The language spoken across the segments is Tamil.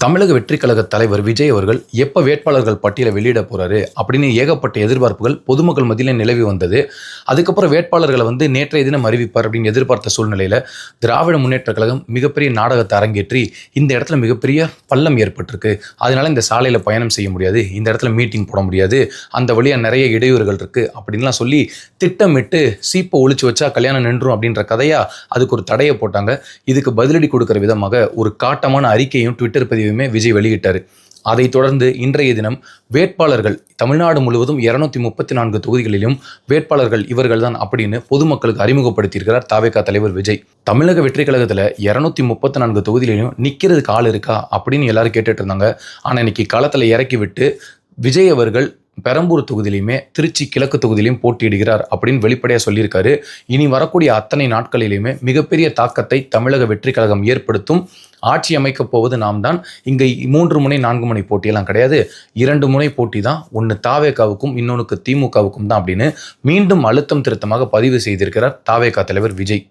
தமிழக வெற்றிக் கழக தலைவர் விஜய் அவர்கள் எப்போ வேட்பாளர்கள் பட்டியலை வெளியிட போறாரு அப்படின்னு ஏகப்பட்ட எதிர்பார்ப்புகள் பொதுமக்கள் மத்தியில் நிலவி வந்தது. அதுக்கப்புறம் வேட்பாளர்களை நேற்றைய தினம் அறிவிப்பார் அப்படின்னு எதிர்பார்த்த சூழ்நிலையில் திராவிட முன்னேற்ற கழகம் மிகப்பெரிய நாடகத்தை அரங்கேற்றி இந்த இடத்துல மிகப்பெரிய பள்ளம் ஏற்பட்டிருக்கு. அதனால இந்த சாலையில் பயணம் செய்ய முடியாது, இந்த இடத்துல மீட்டிங் போட முடியாது, அந்த வழியாக நிறைய இடையூறுகள் இருக்கு அப்படின்லாம் சொல்லி திட்டமிட்டு சீப்பை ஒழிச்சு வச்சா கல்யாணம் நின்றும் அப்படின்ற கதையா அதுக்கு ஒரு தடையை போட்டாங்க. இதுக்கு பதிலடி கொடுக்கிற விதமாக ஒரு காட்டமான அறிக்கையும் ட்விட்டர் பதிவுமே விஜய் வெளியிட்டார். அதைத் தொடர்ந்து இன்றைய தினம் வேட்பாளர்கள் தமிழ்நாடு முழுவதும் 234 தொகுதிகளிலும் வேட்பாளர்கள் இவர்கள் தான் அப்படின்னு பொதுமக்களுக்கு அறிமுகப்படுத்தியிருக்கிறார் தாவேகா தலைவர் விஜய். தமிழக வெற்றி கழகத்தில் 234 தொகுதிகளிலும் நிற்கிறதுக்கு ஆள் இருக்கா அப்படின்னு எல்லாரும் கேட்டுட்டு இருந்தாங்க. ஆனால் இன்னைக்கு களத்தில் இறக்கி விட்டு விஜய் அவர்கள் பெரம்பூர் தொகுதியிலையுமே திருச்சி கிழக்கு தொகுதியிலையும் போட்டியிடுகிறார் அப்படின்னு வெளிப்படையாக சொல்லியிருக்காரு. இனி வரக்கூடிய அத்தனை நாட்களிலுமே மிகப்பெரிய தாக்கத்தை தமிழக வெற்றி கழகம் ஏற்படுத்தும். ஆட்சி அமைக்கப் போவது நாம் தான். இங்கே 3 முனை 4 முனை போட்டியெல்லாம் கிடையாது, 2 முனை போட்டி தான். ஒன்று தாவேகாவுக்கும் இன்னொன்றுக்கு திமுகவுக்கும் தான் அப்படின்னு மீண்டும் அழுத்தம் திருத்தமாக பதிவு செய்திருக்கிறார் தாவேகா தலைவர் விஜய்.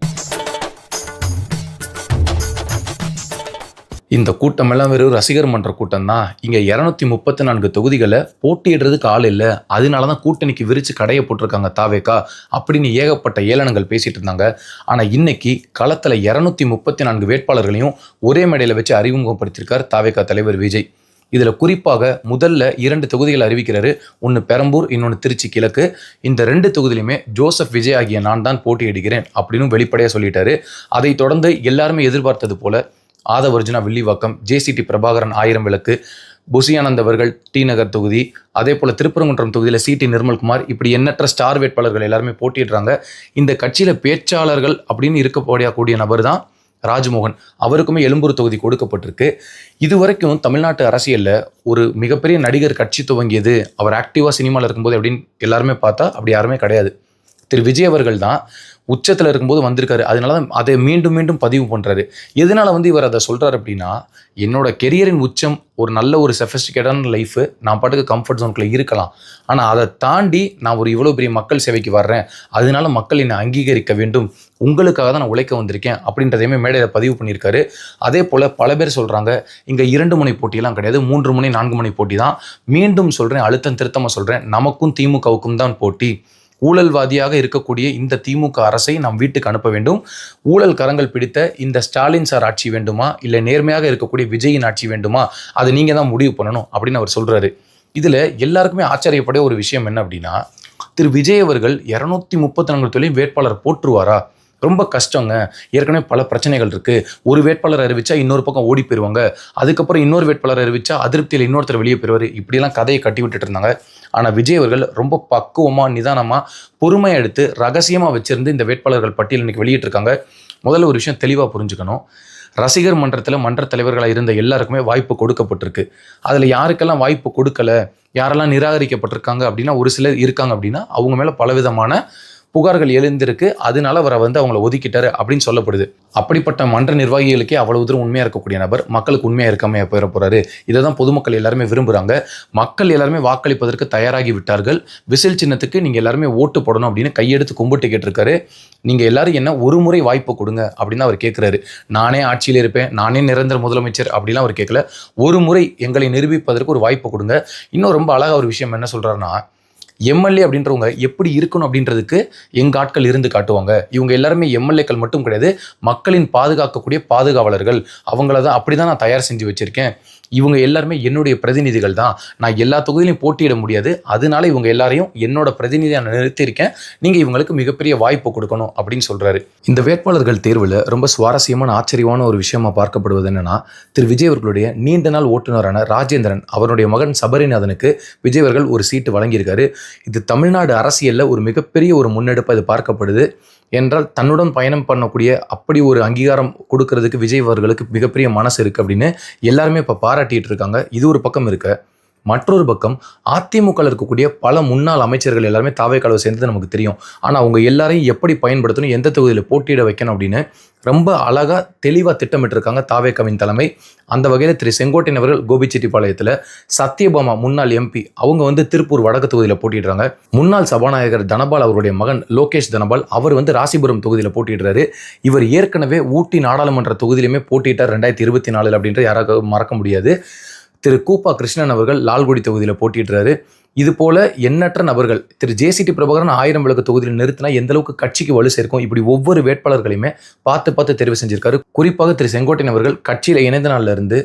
இந்த கூட்டமெல்லாம் வெறும் ரசிகர் மன்ற கூட்டம் தான். இங்கே 234 தொகுதிகளை போட்டியிடுறதுக்கு ஆள் இல்லை, அதனால தான் கூட்டணிக்கு விரிச்சு கடையை போட்டிருக்காங்க தாவேகா அப்படின்னு ஏகப்பட்ட ஏளனங்கள் பேசிட்டு இருந்தாங்க. ஆனால் இன்னைக்கு களத்தில் 234 வேட்பாளர்களையும் ஒரே மேடையில் வச்சு அறிமுகப்படுத்தியிருக்கார் தாவேகா தலைவர் விஜய். இதில் குறிப்பாக முதல்ல 2 தொகுதிகள் அறிவிக்கிறாரு. ஒன்று பெரம்பூர், இன்னொன்று திருச்சி கிழக்கு. இந்த 2 தொகுதியிலுமே ஜோசப் விஜய் ஆகிய நான் தான் போட்டியிடுகிறேன் அப்படின்னு வெளிப்படையாக சொல்லிட்டாரு. அதை தொடர்ந்து எல்லாருமே எதிர்பார்த்தது போல ஆதவர்ஜுனா வில்லிவாக்கம், ஜேசிடி பிரபாகரன் 1000 விளக்கு, புசியானந்த் அவர்கள் டி நகர் தொகுதி, அதே போல் திருப்பரங்குன்றம் தொகுதியில் சிடி நிர்மல்குமார், இப்படி எண்ணற்ற ஸ்டார் வேட்பாளர்கள் எல்லாருமே போட்டிடுறாங்க. இந்த கட்சியில் பேச்சாளர்கள் அப்படின்னு இருக்கக்கூடிய நபர் தான் ராஜ்மோகன். அவருக்குமே எழும்பூர் தொகுதி கொடுக்கப்பட்டிருக்கு. இதுவரைக்கும் தமிழ்நாட்டு அரசியலில் ஒரு மிகப்பெரிய நடிகர் கட்சி துவங்கியது அவர் ஆக்டிவாக சினிமாவில் இருக்கும்போது அப்படின்னு எல்லாருமே பார்த்தா அப்படி யாருமே கிடையாது. திரு விஜய் அவர்கள் தான் உச்சத்தில் இருக்கும்போது வந்திருக்காரு. அதனால தான் அதை மீண்டும் மீண்டும் பதிவு பண்ணுறாரு. எதனால் இவர் அதை சொல்கிறார் அப்படின்னா, என்னோட கெரியரின் உச்சம் ஒரு நல்ல ஒரு செஃபஸ்டிகேட்டான லைஃபு, நான் பாட்டுக்கு கம்ஃபர்ட் ஜோனுக்குள்ளே இருக்கலாம், ஆனால் அதை தாண்டி நான் ஒரு இவ்வளோ பெரிய மக்கள் சேவைக்கு வர்றேன், அதனால மக்கள் என்னை அங்கீகரிக்க வேண்டும், உங்களுக்காக தான் நான் உழைக்க வந்திருக்கேன் அப்படின்றதையுமே மேடையில் பதிவு பண்ணியிருக்காரு. அதே போல் பல பேர் சொல்கிறாங்க இங்கே 2 முனை போட்டியெல்லாம் கிடையாது, 3 முனை 4 முனை போட்டி தான். மீண்டும் சொல்கிறேன், அழுத்தம் திருத்தமாக சொல்கிறேன், நமக்கும் திமுகவுக்கும் தான் போட்டி. ஊழல்வாதியாக இருக்கக்கூடிய இந்த திமுக அரசை நாம் வீட்டுக்கு அனுப்ப வேண்டும். ஊழல் கரங்கள் பிடித்த இந்த ஸ்டாலின் சார் ஆட்சி வேண்டுமா, இல்லை நேர்மையாக இருக்கக்கூடிய விஜயின் ஆட்சி வேண்டுமா, அதை நீங்கள் தான் முடிவு பண்ணணும் அப்படின்னு அவர் சொல்கிறாரு. இதில் எல்லாருக்குமே ஆச்சரியப்படைய ஒரு விஷயம் என்ன அப்படின்னா, திரு விஜய் அவர்கள் 234 தொழில் வேட்பாளர் போற்றுவாரா? ரொம்ப கஷ்டங்க. ஏற்கனவே பல பிரச்சனைகள் இருக்குது. ஒரு வேட்பாளர் அறிவிச்சா இன்னொரு பக்கம் ஓடி போயிடுவாங்க, அதுக்கப்புறம் இன்னொரு வேட்பாளர் அறிவிச்சா அதிருப்தியில் இன்னொருத்தர் வெளியே போயிடுவார், இப்படியெல்லாம் கதையை கட்டி விட்டுட்டு இருந்தாங்க. ஆனால் விஜய் அவர்கள் ரொம்ப பக்குவமாக நிதானமாக பொறுமையாக எடுத்து ரகசியமாக வச்சுருந்து இந்த வேட்பாளர்கள் பட்டியல் இன்னைக்கு வெளியிட்டிருக்காங்க. முதல்ல ஒரு விஷயம் தெளிவாக புரிஞ்சுக்கணும். ரசிகர் மன்றத்தில் மன்ற தலைவர்களாக இருந்த எல்லாருக்குமே வாய்ப்பு கொடுக்கப்பட்டிருக்கு. அதில் யாருக்கெல்லாம் வாய்ப்பு கொடுக்கல, யாரெல்லாம் நிராகரிக்கப்பட்டிருக்காங்க அப்படின்னா ஒரு சிலர் இருக்காங்க அப்படின்னா அவங்க மேலே பலவிதமான புகார்கள் எழுந்திருக்கு. அதனால அவரை அவங்கள ஒதுக்கிட்டாரு அப்படின்னு சொல்லப்படுது. அப்படிப்பட்ட மன்ற நிர்வாகிகளுக்கே அவ்வளவு தூரம் உண்மையாக இருக்கக்கூடிய நபர் மக்களுக்கு உண்மையாக இருக்காம போயிட போறாரு. இதை தான் பொதுமக்கள் எல்லாருமே விரும்புகிறாங்க. மக்கள் எல்லாருமே வாக்களிப்பதற்கு தயாராகி விட்டார்கள். விசில் சின்னத்துக்கு நீங்கள் எல்லாருமே ஓட்டு போடணும் அப்படின்னு கையெடுத்து கும்பிட்டு கேட்டிருக்காரு. நீங்கள் எல்லாரும் என்ன ஒரு முறை வாய்ப்பு கொடுங்க அப்படின்னு அவர் கேட்குறாரு. நானே ஆட்சியில் இருப்பேன், நானே நிரந்தர முதலமைச்சர் அப்படிலாம் அவர் கேட்கல. ஒரு முறை எங்களை நிரூபிப்பதற்கு ஒரு வாய்ப்பு கொடுங்க. இன்னும் ரொம்ப அழகாக ஒரு விஷயம் என்ன சொல்கிறாருன்னா, எம்எல்ஏ அப்படின்றவங்க எப்படி இருக்கணும் அப்படின்றதுக்கு எங்கள் ஆட்கள் இருந்து காட்டுவாங்க. இவங்க எல்லாருமே எம்எல்ஏக்கள் மட்டும் கிடையாது, மக்களின் பாதுகாக்கக்கூடிய பாதுகாவலர்கள். அவங்கள தான் அப்படி தான் நான் தயார் செஞ்சு வச்சுருக்கேன். இவங்க எல்லாருமே என்னுடைய பிரதிநிதிகள் தான். நான் எல்லா தொகுதியிலையும் போட்டியிட முடியாது, அதனால இவங்க எல்லாரையும் என்னோட பிரதிநிதியாக நான் நிறுத்தியிருக்கேன். நீங்கள் இவங்களுக்கு மிகப்பெரிய வாய்ப்பு கொடுக்கணும் அப்படின்னு சொல்கிறாரு. இந்த வேட்பாளர்கள் தேர்வில் ரொம்ப சுவாரஸ்யமான ஆச்சரியமான ஒரு விஷயமா பார்க்கப்படுவது என்னன்னா, திரு விஜய் அவர்களுடைய நீண்ட நாள் ஓட்டுநரான ராஜேந்திரன் அவருடைய மகன் சபரிநாதனுக்கு விஜய் அவர்கள் ஒரு சீட்டு வழங்கியிருக்காரு. இது தமிழ்நாடு அரசியலில் ஒரு மிகப்பெரிய ஒரு முன்னெடுப்பு அது பார்க்கப்படுது. என்றால் தன்னுடன் பயணம் பண்ணக்கூடிய அப்படி ஒரு அங்கீகாரம் கொடுக்கறதுக்கு விஜய் அவர்களுக்கு மிகப்பெரிய மனசு இருக்குது அப்படின்னு எல்லாருமே இப்போ பாராட்டிகிட்டு இருக்காங்க. இது ஒரு பக்கம் இருக்க, மற்றொரு பக்கம் அதிமுக இருக்கக்கூடிய பல முன்னாள் அமைச்சர்கள் எல்லாருமே தாவேக்காவை சேர்ந்தது நமக்கு தெரியும். ஆனால் அவங்க எல்லாரையும் எப்படி பயன்படுத்தணும், எந்த தொகுதியில் போட்டியிட வைக்கணும் அப்படின்னு ரொம்ப அழகாக தெளிவாக திட்டமிட்டிருக்காங்க தாவேக்காவின் தலைமை. அந்த வகையில் திரு செங்கோட்டையன் அவர்கள் கோபிச்செட்டிப்பாளையத்தில், சத்யபாமா முன்னாள் எம்பி அவங்க திருப்பூர் வடக்கு தொகுதியில் போட்டிடுறாங்க. முன்னாள் சபாநாயகர் தனபால் அவருடைய மகன் லோகேஷ் தனபால் அவர் ராசிபுரம் தொகுதியில் போட்டிடுறாரு. இவர் ஏற்கனவே ஊட்டி நாடாளுமன்ற தொகுதியிலுமே போட்டியிட்டார் 2024 அப்படின்ற யாராவது மறக்க முடியாது. திரு கூப்பா கிருஷ்ணன் அவர்கள் லால்குடி தொகுதியில் போட்டிடுறாரு. இது போல எண்ணற்ற நபர்கள், திரு ஜேசிடி பிரபாகரன் 1000 விளக்கு தொகுதியில் நிறுத்தினா எந்த அளவுக்கு கட்சிக்கு வலு சேர்க்கும், இப்படி ஒவ்வொரு வேட்பாளர்களையுமே பார்த்து தெரிவு செஞ்சிருக்காரு. குறிப்பாக திரு செங்கோட்டையன் அவர்கள் கட்சியில் இணைந்த நாள்ல இருந்து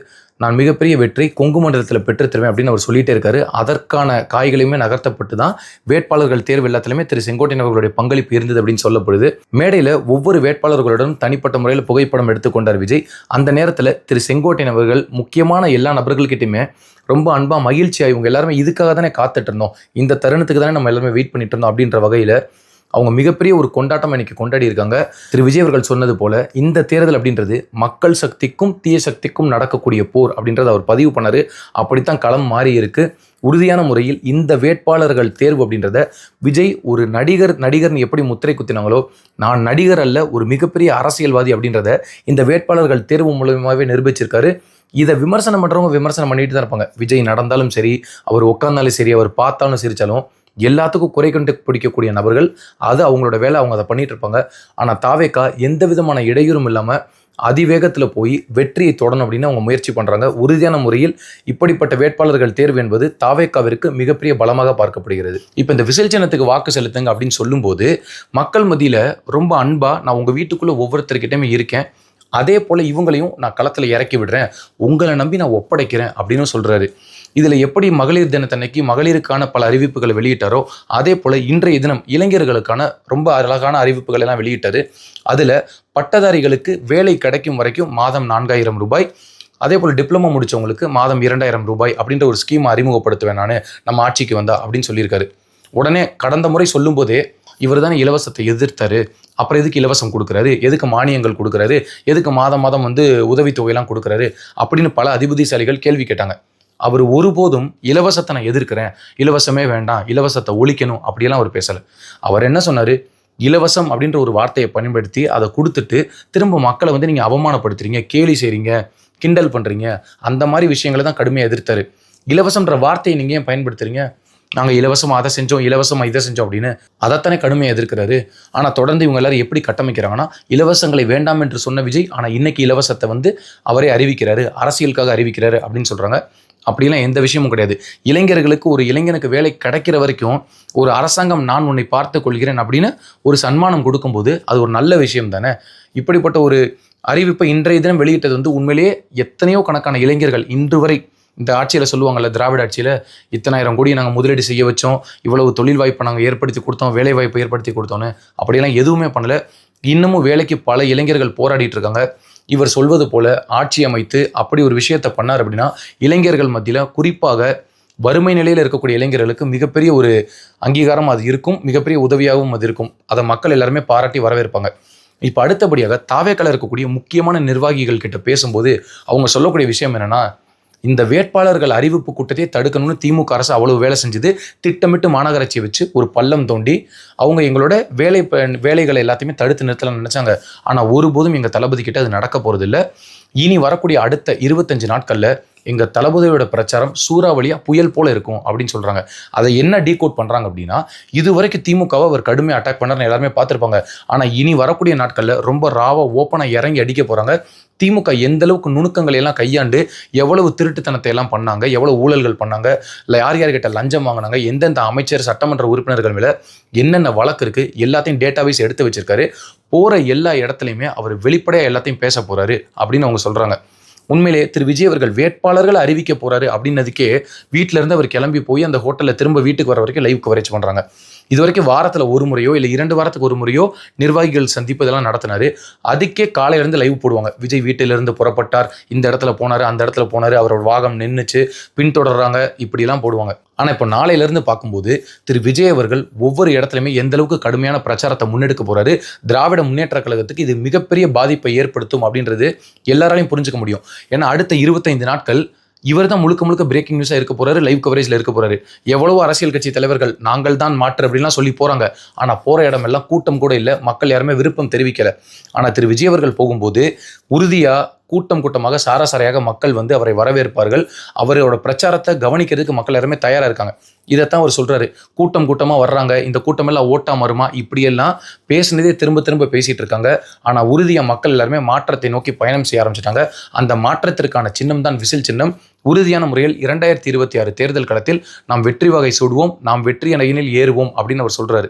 நான் மிகப்பெரிய வெற்றி கொங்கு மண்டலத்தில் பெற்று தருவேன் அப்படின்னு அவர் சொல்லிட்டே இருக்காரு. அதற்கான காய்களையுமே நகர்த்தப்பட்டு தான் வேட்பாளர்கள் தேர்வு எல்லாத்திலுமே திரு செங்கோட்டையன் அவர்களுடைய பங்களிப்பு இருந்தது அப்படின்னு சொல்லப்படுது. மேடையில் ஒவ்வொரு வேட்பாளர்களுடன் தனிப்பட்ட முறையில் புகைப்படம் எடுத்துக்கொண்டார் விஜய். அந்த நேரத்தில் திரு செங்கோட்டையன் அவர்கள் முக்கியமான எல்லா நபர்கள்கிட்டையுமே ரொம்ப அன்பா மகிழ்ச்சியா இவங்க எல்லாருமே இதுக்காக தானே காத்துட்டு இருந்தோம், இந்த தருணத்துக்கு தானே நம்ம எல்லாருமே வெயிட் பண்ணிட்டு இருந்தோம் அப்படின்ற வகையில் அவங்க மிகப்பெரிய ஒரு கொண்டாட்டம் இன்னைக்கு கொண்டாடி இருக்காங்க. திரு விஜய் அவர்கள் சொன்னது போல இந்த தேர்தல் அப்படின்றது மக்கள் சக்திக்கும் தீய சக்திக்கும் நடக்கக்கூடிய போர் அப்படின்றத அவர் பதிவு பண்ணாரு. அப்படித்தான் களம் மாறி இருக்கு. உறுதியான முறையில் இந்த வேட்பாளர்கள் தேர்வு அப்படின்றத விஜய் ஒரு நடிகர்னு எப்படி முத்திரை குத்தினாங்களோ, நான் நடிகர் அல்ல ஒரு மிகப்பெரிய அரசியல்வாதி அப்படின்றத இந்த வேட்பாளர்கள் தேர்வு மூலமாகவே நிரூபிச்சிருக்காரு. இதை விமர்சனம் பண்ணுறவங்க விமர்சனம் பண்ணிட்டு தான் இருப்பாங்க. விஜய் நடந்தாலும் சரி, அவர் உட்கார்ந்தாலும் சரி, அவர் பார்த்தாலும் சிரிச்சாலும் எல்லாத்துக்கும் குறை கண்டு பிடிக்கக்கூடிய நபர்கள், அது அவங்களோட வேலை, அவங்க அதை பண்ணிட்டு இருப்பாங்க. ஆனால் தாவேக்கா எந்த விதமான இடையூறும் இல்லாமல் அதிவேகத்தில் போய் வெற்றியை தொடணும் அப்படின்னு அவங்க முயற்சி பண்ணுறாங்க. உறுதியான முறையில் இப்படிப்பட்ட வேட்பாளர்கள் தேர்வு என்பது தாவேக்காவிற்கு மிகப்பெரிய பலமாக பார்க்கப்படுகிறது. இப்போ இந்த விசில் சின்னத்துக்கு வாக்கு செலுத்துங்க அப்படின்னு சொல்லும்போது மக்கள் மத்தியில் ரொம்ப அன்பாக நான் உங்கள் வீட்டுக்குள்ளே ஒவ்வொருத்தருக்கிட்டையுமே இருக்கேன், அதே போல் இவங்களையும் நான் களத்தில் இறக்கி விடுறேன், உங்களை நம்பி நான் ஒப்படைக்கிறேன் அப்படின்னு சொல்கிறாரு. இதில் எப்படி மகளிர் தினத்தன்னைக்கு மகளிருக்கான பல அறிவிப்புகளை வெளியிட்டாரோ அதே போல் இன்றைய தினம் இளைஞர்களுக்கான ரொம்ப அழகான அறிவிப்புகள் எல்லாம் வெளியிட்டாரு. அதில் பட்டதாரிகளுக்கு வேலை கிடைக்கும் வரைக்கும் மாதம் 4000 ரூபாய், அதே போல் டிப்ளமோ முடித்தவங்களுக்கு மாதம் 2000 ரூபாய் அப்படின்ற ஒரு ஸ்கீம் அறிமுகப்படுத்துவேன் நான் நம்ம ஆட்சிக்கு வந்தா அப்படின்னு சொல்லியிருக்காரு. உடனே கடந்த முறை சொல்லும்போதே இவர் தானே இலவசத்தை எதிர்த்தாரு, அப்புறம் எதுக்கு இலவசம் கொடுக்குறாரு, எதுக்கு மானியங்கள் கொடுக்குறாரு, எதுக்கு மாதம் மாதம் உதவித்தொகையெல்லாம் கொடுக்குறாரு அப்படின்னு பல அதிபுத்திசாலிகள் கேள்வி கேட்டாங்க. அவர் ஒருபோதும் இலவசத்தை நான் எதிர்க்கிறேன், இலவசமே வேண்டாம், இலவசத்தை ஒழிக்கணும் அப்படியெல்லாம் அவர் பேசலை. அவர் என்ன சொன்னார், இலவசம் அப்படின்ற ஒரு வார்த்தையை பயன்படுத்தி அதை கொடுத்துட்டு திரும்ப மக்களை நீங்கள் அவமானப்படுத்துறீங்க, கேலி செய்கிறீங்க, கிண்டல் பண்ணுறீங்க, அந்த மாதிரி விஷயங்களை தான் கடுமையாக எதிர்த்தாரு. இலவசம்ன்ற வார்த்தையை நீங்கள் ஏன் பயன்படுத்துறீங்க, நாங்கள் இலவசமாக அதை செஞ்சோம், இலவசமாக இதை செஞ்சோம் அப்படின்னு அதைத்தானே கடுமையாக எதிர்க்கிறாரு. ஆனால் தொடர்ந்து இவங்க எல்லாரும் எப்படி கட்டமைக்கிறாங்கன்னா, இலவசங்களை வேண்டாம் என்று சொன்ன விஜய் ஆனால் இன்னைக்கு இலவசத்தை அவரே அறிவிக்கிறாரு, அரசியலுக்காக அறிவிக்கிறாரு அப்படின்னு சொல்கிறாங்க. அப்படிலாம் எந்த விஷயமும் கிடையாது. இளைஞர்களுக்கு ஒரு இளைஞனுக்கு வேலை கிடைக்கிற வரைக்கும் ஒரு அரசாங்கம் நான் உன்னை பார்த்து கொள்கிறேன் அப்படின்னு ஒரு சன்மானம் கொடுக்கும்போது அது ஒரு நல்ல விஷயம் தானே. இப்படிப்பட்ட ஒரு அறிவிப்பை இன்றைய தினம் வெளியிட்டது உண்மையிலேயே எத்தனையோ கணக்கான இளைஞர்கள் இன்று வரை இந்த ஆட்சியில் சொல்லுவாங்கள்ல, திராவிட ஆட்சியில் இத்தனை ஆயிரம் கோடி நாங்கள் முதலீடு செய்ய வச்சோம், இவ்வளவு தொழில் வாய்ப்பை நாங்கள் ஏற்படுத்தி கொடுத்தோம், வேலை வாய்ப்பை ஏற்படுத்தி கொடுத்தோன்னு அப்படியெல்லாம் எதுவுமே பண்ணலை. இன்னமும் வேலைக்கு பல இளைஞர்கள் போராடிட்டு இருக்காங்க. இவர் சொல்வது போல ஆட்சி அமைத்து அப்படி ஒரு விஷயத்தை பண்ணார் அப்படின்னா இளைஞர்கள் மத்தியில், குறிப்பாக வறுமை நிலையில் இருக்கக்கூடிய இளைஞர்களுக்கு மிகப்பெரிய ஒரு அங்கீகாரம் அது இருக்கும், மிகப்பெரிய உதவியாகவும் அது இருக்கும். அதை மக்கள் எல்லாருமே பாராட்டி வரவேற்பாங்க. இப்போ அடுத்தபடியாக தாவேக்கால இருக்கக்கூடிய முக்கியமான நிர்வாகிகள் கிட்ட பேசும்போது அவங்க சொல்லக்கூடிய விஷயம் என்னன்னா, இந்த வேட்பாளர்கள் அறிவிப்பு கூட்டத்தை தடுக்கணும்னு திமுக அரசு அவ்வளவு வேலை செஞ்சது. திட்டமிட்டு மாநகராட்சியை வச்சு ஒரு பள்ளம் தோண்டி அவங்க எங்களோட வேலைகளை எல்லாத்தையுமே தடுத்து நிறுத்தலாம்னு நினைச்சாங்க. ஆனால் ஒருபோதும் எங்கள் தளபதி கிட்ட அது நடக்க போறது இல்லை. இனி வரக்கூடிய அடுத்த 25 நாட்கள்ல எங்கள் தளபதியோட பிரச்சாரம் சூறாவளியா புயல் போல இருக்கும் அப்படின்னு சொல்றாங்க. அதை என்ன டீகோட் பண்றாங்க அப்படின்னா, இது வரைக்கும் திமுகவை அவர் கடுமையாக அட்டாக் பண்ணார்னு எல்லாருமே பார்த்துருப்பாங்க. ஆனால் இனி வரக்கூடிய நாட்கள்ல ரொம்ப ராவா ஓப்பனா இறங்கி அடிக்க போறாங்க. திமுக எந்த அளவுக்கு நுணுக்கங்களை எல்லாம் கையாண்டு எவ்வளவு திருட்டுத்தனத்தை எல்லாம் பண்ணாங்க, எவ்வளவு ஊழல்கள் பண்ணாங்க, இல்லை யார்கிட்ட லஞ்சம் வாங்கினாங்க, எந்தெந்த அமைச்சர் சட்டமன்ற உறுப்பினர்கள் மேல என்னென்ன வழக்கு இருக்கு எல்லாத்தையும் டேட்டாபேஸ் எடுத்து வச்சிருக்காரு. போற எல்லா இடத்துலையுமே அவர் வெளிப்படையாக எல்லாத்தையும் பேச போறாரு அப்படின்னு அவங்க சொல்றாங்க. உண்மையிலே திரு விஜய் அவர்கள் வேட்பாளர்களை அறிவிக்க போறாரு அப்படின்னதுக்கே வீட்டில இருந்து அவர் கிளம்பி போய் அந்த ஹோட்டலில் திரும்ப வீட்டுக்கு வர வரைக்கும் லைவ் கவரேஜ் பண்றாங்க. இது வரைக்கும் வாரத்தில் ஒரு முறையோ இல்லை 2 வாரத்துக்கு ஒரு முறையோ நிர்வாகிகள் சந்திப்பு இதெல்லாம் நடத்தினாரு. அதுக்கே காலையிலேருந்து லைவ் போடுவாங்க. விஜய் வீட்டிலிருந்து புறப்பட்டார், இந்த இடத்துல போனார், அந்த இடத்துல போனார், அவரோட வாகனம் நின்றுச்சு, பின்தொடர்றாங்க, இப்படிலாம் போடுவாங்க. ஆனால் இப்போ நாளையிலேருந்து பார்க்கும்போது திரு விஜய் அவர்கள் ஒவ்வொரு இடத்துலையுமே எந்த அளவுக்கு கடுமையான பிரச்சாரத்தை முன்னெடுக்க போறாரு, திராவிட முன்னேற்ற கழகத்துக்கு இது மிகப்பெரிய பாதிப்பை ஏற்படுத்தும் அப்படின்றது எல்லாராலையும் புரிஞ்சுக்க முடியும். ஏன்னா அடுத்த 25 நாட்கள் இவர் தான் முழுக்க முழுக்க பிரேக்கிங் நியூஸாக இருக்க போறாரு, லைவ் கவரேஜில் இருக்க போறாரு. எவ்வளவோ அரசியல் கட்சி தலைவர்கள் நாங்கள் தான் மாற்று அப்படின்லாம் சொல்லி போறாங்க. ஆனால் போற இடமெல்லாம் கூட்டம் கூட இல்லை, மக்கள் யாருமே விருப்பம் தெரிவிக்கல. ஆனால் திரு விஜய் அவர்கள் போகும்போது உறுதியா கூட்டம் கூட்டமாக சாராசாரையாக மக்கள் வந்து அவரை வரவேற்பார்கள். அவரோட பிரச்சாரத்தை கவனிக்கிறதுக்கு மக்கள் எல்லாருமே தயாரா இருக்காங்க. இதைத்தான் அவர் சொல்றாரு. கூட்டம் கூட்டமா வர்றாங்க, இந்த கூட்டம் எல்லாம் ஓட்டா மாறுமா, இப்படியெல்லாம் பேசினதே திரும்ப திரும்ப பேசிட்டு இருக்காங்க. ஆனா உறுதியா மக்கள் எல்லாருமே மாற்றத்தை நோக்கி பயணம் செய்ய ஆரம்பிச்சிட்டாங்க. அந்த மாற்றத்திற்கான சின்னம் தான் விசில் சின்னம். உறுதியான முறையில் 2026 தேர்தல் களத்தில் நாம் வெற்றி வாகை சூடுவோம், நாம் வெற்றி அணையினில் ஏறுவோம் அப்படின்னு அவர் சொல்றாரு.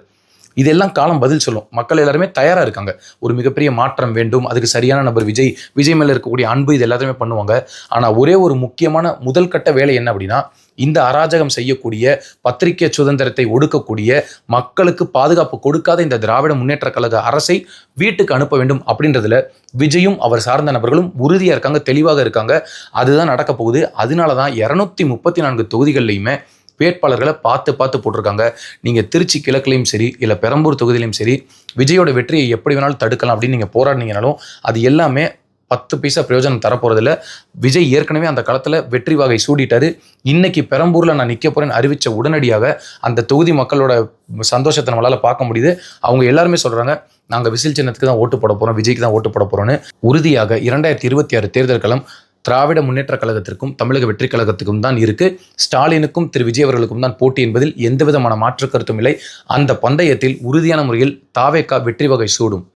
இதெல்லாம் காலம் பதில் சொல்லும். மக்கள் எல்லாருமே தயாரா இருக்காங்க. ஒரு மிகப்பெரிய மாற்றம் வேண்டும், அதுக்கு சரியான நபர் விஜய், விஜய் மேல இருக்கக்கூடிய அன்பு, இது எல்லாத்தையுமே பண்ணுவாங்க. ஆனா ஒரே ஒரு முக்கியமான முதல் கட்ட வேலை என்ன அப்படின்னா, இந்த அராஜகம் செய்யக்கூடிய, பத்திரிகை சுதந்திரத்தை ஒடுக்கக்கூடிய, மக்களுக்கு பாதுகாப்பு கொடுக்காத இந்த திராவிட முன்னேற்ற கழக அரசை வீட்டுக்கு அனுப்ப வேண்டும் அப்படின்றதுல விஜயும் அவர் சார்ந்த நபர்களும் உறுதியா இருக்காங்க, தெளிவாக இருக்காங்க. அதுதான் நடக்க போகுது. அதனாலதான் 234 தொகுதிகள்லையுமே வேட்பாளர்களை பார்த்து பார்த்து போட்டிருக்காங்க. நீங்கள் திருச்சி கிழக்குலையும் சரி, இல்லை பெரம்பூர் தொகுதியிலையும் சரி, விஜயோட வெற்றியை எப்படி வேணாலும் தடுக்கலாம் அப்படின்னு நீங்கள் போராடினீங்கனாலும் அது எல்லாமே 10 பைசா பிரயோஜனம் தரப்போறதில்ல. விஜய் ஏற்கனவே அந்த களத்தில் வெற்றி வாகை சூடிட்டாரு. இன்னைக்கு பெரம்பூரில் நான் நிற்க போறேன்னு அறிவித்த உடனடியாக அந்த தொகுதி மக்களோட சந்தோஷத்தை நம்மளால் பார்க்க முடியுது. அவங்க எல்லாருமே சொல்கிறாங்க, நாங்கள் விசில் சின்னத்துக்கு தான் ஓட்டு போட போகிறோம், விஜய்க்கு தான் ஓட்டு போட போகிறோன்னு. உறுதியாக 2026 தேர்தல் களம் திராவிட முன்னேற்ற கழகத்திற்கும் தமிழக வெற்றி கழகத்துக்கும் தான் இருக்கு. ஸ்டாலினுக்கும் திரு விஜய் அவர்களுக்கும் தான் போட்டி என்பதில் எந்த விதமான மாற்று கருத்தும் இல்லை. அந்த பந்தயத்தில் உறுதியான முறையில் தாவேகா வெற்றி வகை சூடும்.